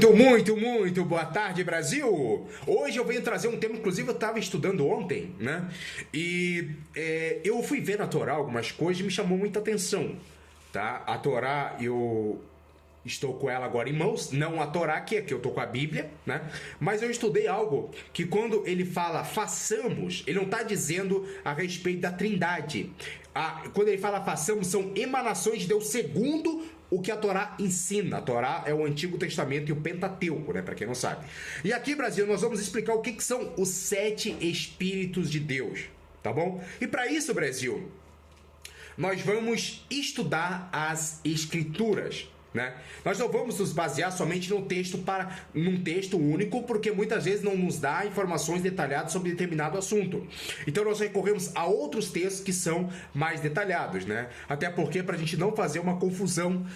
Muito boa tarde, Brasil! Hoje eu venho trazer um tema, inclusive eu estava estudando ontem, né? Eu fui ver na Torá algumas coisas e me chamou muita atenção, tá? A Torá, eu estou com ela agora em mãos, não a Torá, que eu estou com a Bíblia, né? Mas eu estudei algo que quando ele fala façamos, ele não está dizendo a respeito da Trindade. Quando ele fala façamos, são emanações de Deus segundo o que a Torá ensina. A Torá é o Antigo Testamento e o Pentateuco, né? Para quem não sabe. E aqui, Brasil, nós vamos explicar o que são os 7 Espíritos de Deus, tá bom? E para isso, Brasil, nós vamos estudar as Escrituras, né? Nós não vamos nos basear somente num texto único, porque muitas vezes não nos dá informações detalhadas sobre determinado assunto. Então nós recorremos a outros textos que são mais detalhados, né? Até porque para a gente não fazer uma confusão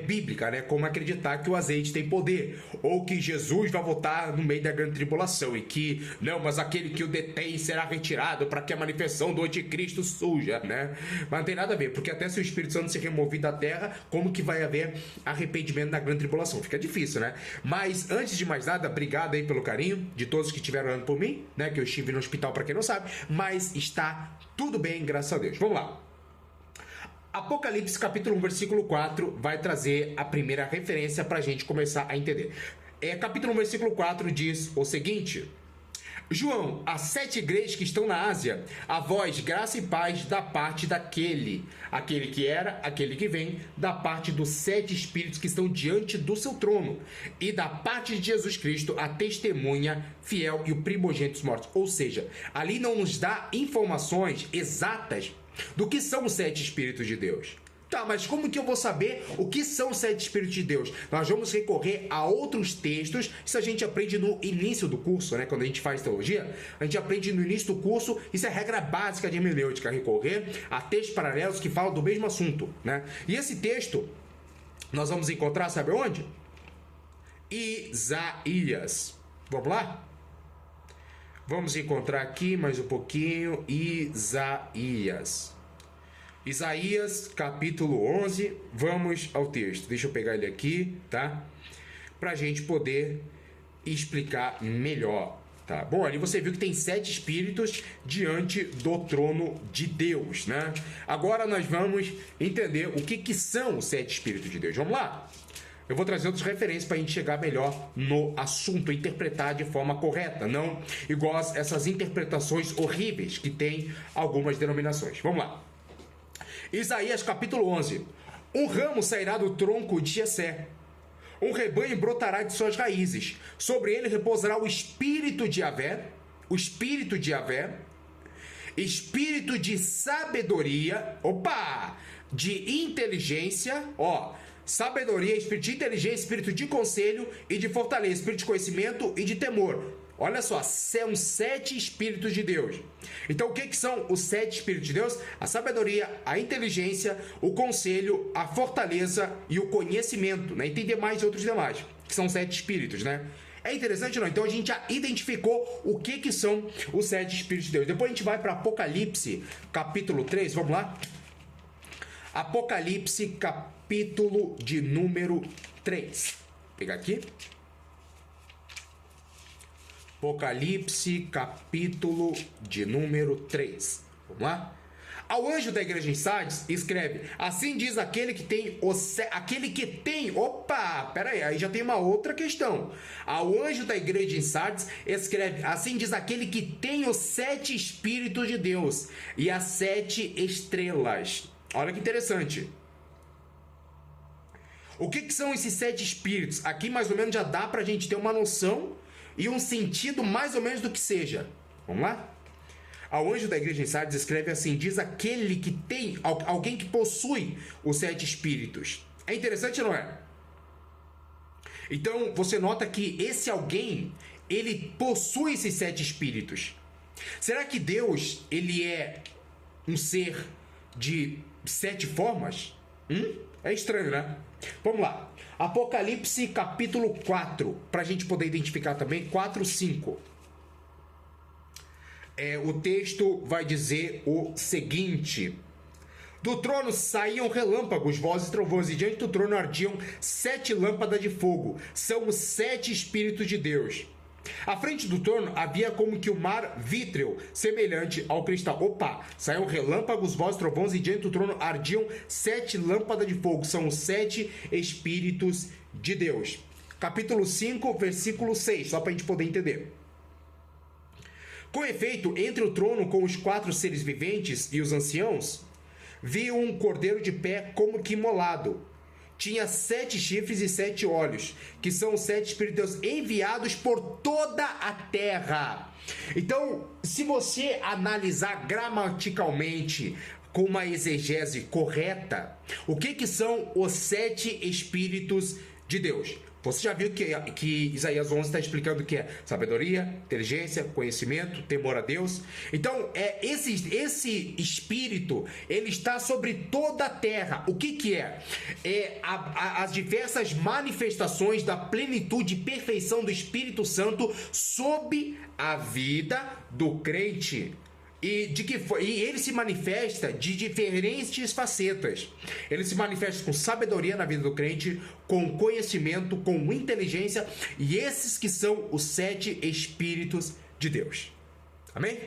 bíblica, né? Como acreditar que o azeite tem poder, ou que Jesus vai voltar no meio da grande tribulação e que, não, mas aquele que o detém será retirado para que a manifestação do anticristo surja, né? Mas não tem nada a ver, porque até se o Espírito Santo se remover da terra, como que vai haver arrependimento na grande tribulação? Fica difícil, né? Mas antes de mais nada, obrigado aí pelo carinho de todos que estiveram orando por mim, né? Que eu estive no hospital, para quem não sabe, mas está tudo bem, graças a Deus. Vamos lá. Apocalipse capítulo 1, versículo 4 vai trazer a primeira referência para a gente começar a entender. Capítulo 1, versículo 4 diz o seguinte: João, as 7 igrejas que estão na Ásia, a vós graça e paz da parte aquele que era, aquele que vem, da parte dos 7 espíritos que estão diante do seu trono, e da parte de Jesus Cristo, a testemunha fiel e o primogênito dos mortos. Ou seja, ali não nos dá informações exatas do que são os 7 espíritos de Deus. Tá, mas como que eu vou saber o que são os 7 Espíritos de Deus? Nós vamos recorrer a outros textos. Isso a gente aprende no início do curso, né? Quando a gente faz teologia, a gente aprende no início do curso. Isso é regra básica de hermenêutica, recorrer a textos paralelos que falam do mesmo assunto, né? E esse texto nós vamos encontrar, sabe onde? Isaías. Vamos lá? Vamos encontrar aqui mais um pouquinho. Isaías, capítulo 11, vamos ao texto. Deixa eu pegar ele aqui, tá? Pra gente poder explicar melhor, tá? Bom, ali você viu que tem 7 espíritos diante do trono de Deus, né? Agora nós vamos entender o que são os 7 espíritos de Deus. Vamos lá? Eu vou trazer outras referências para a gente chegar melhor no assunto, interpretar de forma correta, não igual essas interpretações horríveis que tem algumas denominações. Vamos lá. Isaías capítulo 11. Um ramo sairá do tronco de Jessé, um rebanho brotará de suas raízes, sobre ele repousará o espírito de Yahvé, espírito de sabedoria, de inteligência, sabedoria, espírito de inteligência, espírito de conselho e de fortaleza, espírito de conhecimento e de temor. Olha só, são 7 Espíritos de Deus. Então, o que são os 7 Espíritos de Deus? A sabedoria, a inteligência, o conselho, a fortaleza e o conhecimento, né? E tem demais outros demais, que são 7 Espíritos, né? É interessante, não? Então, a gente já identificou o que são os 7 Espíritos de Deus. Depois a gente vai para Apocalipse, capítulo 3, vamos lá? Apocalipse, capítulo de número 3. Vou pegar aqui. Apocalipse, capítulo de número 3. Vamos lá? Ao anjo da igreja em Sardes, escreve: assim diz aquele que tem peraí, aí já tem uma outra questão. Ao anjo da igreja em Sardes, escreve: assim diz aquele que tem os 7 Espíritos de Deus e as 7 estrelas. Olha que interessante. O que são esses 7 Espíritos? Aqui mais ou menos já dá pra gente ter uma noção e um sentido mais ou menos do que seja. Vamos lá? Ao anjo da igreja em Sardes escreve assim: diz aquele que tem, alguém que possui os 7 espíritos. É interessante, não é? Então você nota que esse alguém, ele possui esses 7 espíritos. Será que Deus, ele é um ser de 7 formas? É estranho, né? Vamos lá. Apocalipse capítulo 4, para a gente poder identificar também, 4, 5. O texto vai dizer o seguinte: Do trono saíam relâmpagos, vozes e trovões, e diante do trono ardiam 7 lâmpadas de fogo. São os 7 Espíritos de Deus. À frente do trono havia como que o mar vítreo, semelhante ao cristal. Opa! Saíam relâmpagos, vozes, trovões, e diante do trono ardiam 7 lâmpadas de fogo. São os 7 Espíritos de Deus. Capítulo 5, versículo 6, só para a gente poder entender. Com efeito, entre o trono com os 4 seres viventes e os anciãos, vi um cordeiro de pé como que imolado. Tinha 7 chifres e 7 olhos, que são os 7 Espíritos enviados por toda a terra. Então, se você analisar gramaticalmente com uma exegese correta, o que são os 7 Espíritos de Deus? Você já viu que Isaías 11 está explicando que é sabedoria, inteligência, conhecimento, temor a Deus. Então, esse Espírito, ele está sobre toda a terra. O que é? As diversas manifestações da plenitude e perfeição do Espírito Santo sob a vida do crente. E ele se manifesta de diferentes facetas. Ele se manifesta com sabedoria na vida do crente, com conhecimento, com inteligência, e esses que são os 7 Espíritos de Deus. Amém?